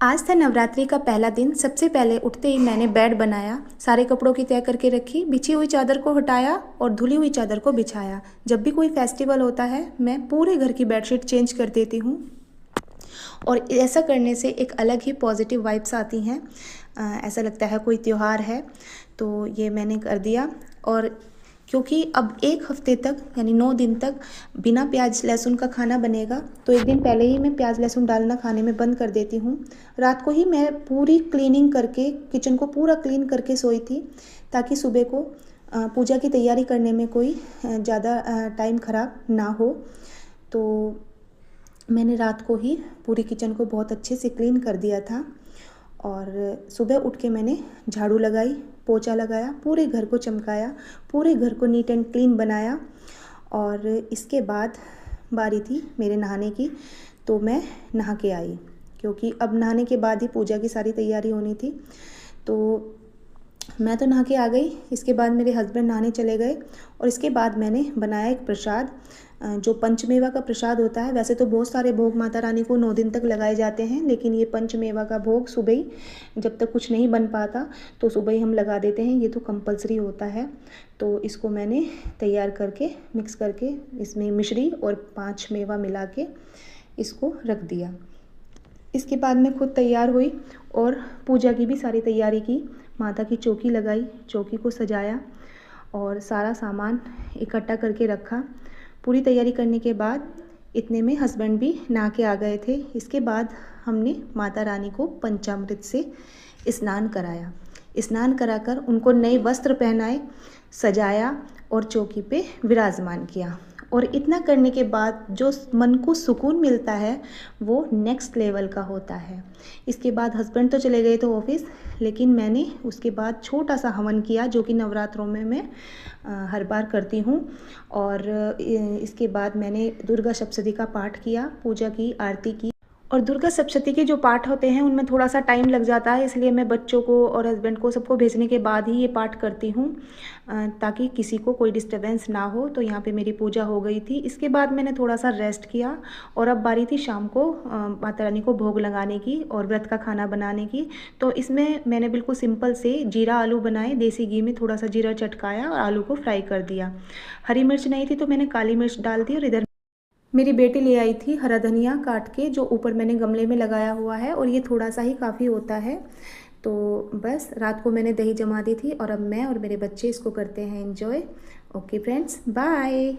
आज था नवरात्रि का पहला दिन। सबसे पहले उठते ही मैंने बेड बनाया, सारे कपड़ों की तय करके रखी, बिछी हुई चादर को हटाया और धुली हुई चादर को बिछाया। जब भी कोई फेस्टिवल होता है मैं पूरे घर की बेडशीट चेंज कर देती हूँ और ऐसा करने से एक अलग ही पॉजिटिव वाइब्स आती हैं। ऐसा लगता है कोई त्यौहार है, तो ये मैंने कर दिया। और क्योंकि अब एक हफ्ते तक यानी 9 दिन तक बिना प्याज लहसुन का खाना बनेगा, तो एक दिन पहले ही मैं प्याज लहसुन डालना खाने में बंद कर देती हूँ। रात को ही मैं पूरी क्लीनिंग करके किचन को पूरा क्लीन करके सोई थी, ताकि सुबह को पूजा की तैयारी करने में कोई ज़्यादा टाइम ख़राब ना हो। तो मैंने रात को ही पूरी किचन को बहुत अच्छे से क्लीन कर दिया था और सुबह उठ के मैंने झाड़ू लगाई, पोछा लगाया, पूरे घर को चमकाया, पूरे घर को नीट एंड क्लीन बनाया। और इसके बाद बारी थी मेरे नहाने की, तो मैं नहा के आई, क्योंकि अब नहाने के बाद ही पूजा की सारी तैयारी होनी थी। तो मैं तो नहा के आ गई। इसके बाद मेरे हस्बैंड नहाने चले गए और इसके बाद मैंने बनाया एक प्रसाद, जो पंचमेवा का प्रसाद होता है। वैसे तो बहुत सारे भोग माता रानी को 9 दिन तक लगाए जाते हैं, लेकिन ये पंचमेवा का भोग सुबह ही, जब तक कुछ नहीं बन पाता तो सुबह ही हम लगा देते हैं। ये तो कंपलसरी होता है। तो इसको मैंने तैयार करके मिक्स करके इसमें मिश्री और 5 मेवा मिला के इसको रख दिया। इसके बाद मैं खुद तैयार हुई और पूजा की भी सारी तैयारी की। माता की चौकी लगाई, चौकी को सजाया और सारा सामान इकट्ठा करके रखा। पूरी तैयारी करने के बाद इतने में हस्बैंड भी नहा के आ गए थे। इसके बाद हमने माता रानी को पंचामृत से स्नान कराया। स्नान कराकर उनको नए वस्त्र पहनाए, सजाया और चौकी पे विराजमान किया। और इतना करने के बाद जो मन को सुकून मिलता है वो नेक्स्ट लेवल का होता है। इसके बाद हस्बैंड तो चले गए थे ऑफिस, लेकिन मैंने उसके बाद छोटा सा हवन किया, जो कि नवरात्रों में मैं हर बार करती हूँ। और इसके बाद मैंने दुर्गा सप्तशती का पाठ किया, पूजा की, आरती की। और दुर्गा सप्तशती के जो पाठ होते हैं उनमें थोड़ा सा टाइम लग जाता है, इसलिए मैं बच्चों को और हस्बैंड को सबको भेजने के बाद ही ये पाठ करती हूँ, ताकि किसी को कोई डिस्टर्बेंस ना हो। तो यहाँ पे मेरी पूजा हो गई थी। इसके बाद मैंने थोड़ा सा रेस्ट किया और अब बारी थी शाम को माता रानी को भोग लगाने की और व्रत का खाना बनाने की। तो इसमें मैंने बिल्कुल सिंपल से जीरा आलू बनाए, देसी घी में थोड़ा सा जीरा चटकाया और आलू को फ्राई कर दिया। हरी मिर्च नहीं थी तो मैंने काली मिर्च डाल दी। और इधर मेरी बेटी ले आई थी हरा धनिया काट के, जो ऊपर मैंने गमले में लगाया हुआ है, और ये थोड़ा सा ही काफ़ी होता है। तो बस रात को मैंने दही जमा दी थी और अब मैं और मेरे बच्चे इसको करते हैं एंजॉय। Okay friends, bye.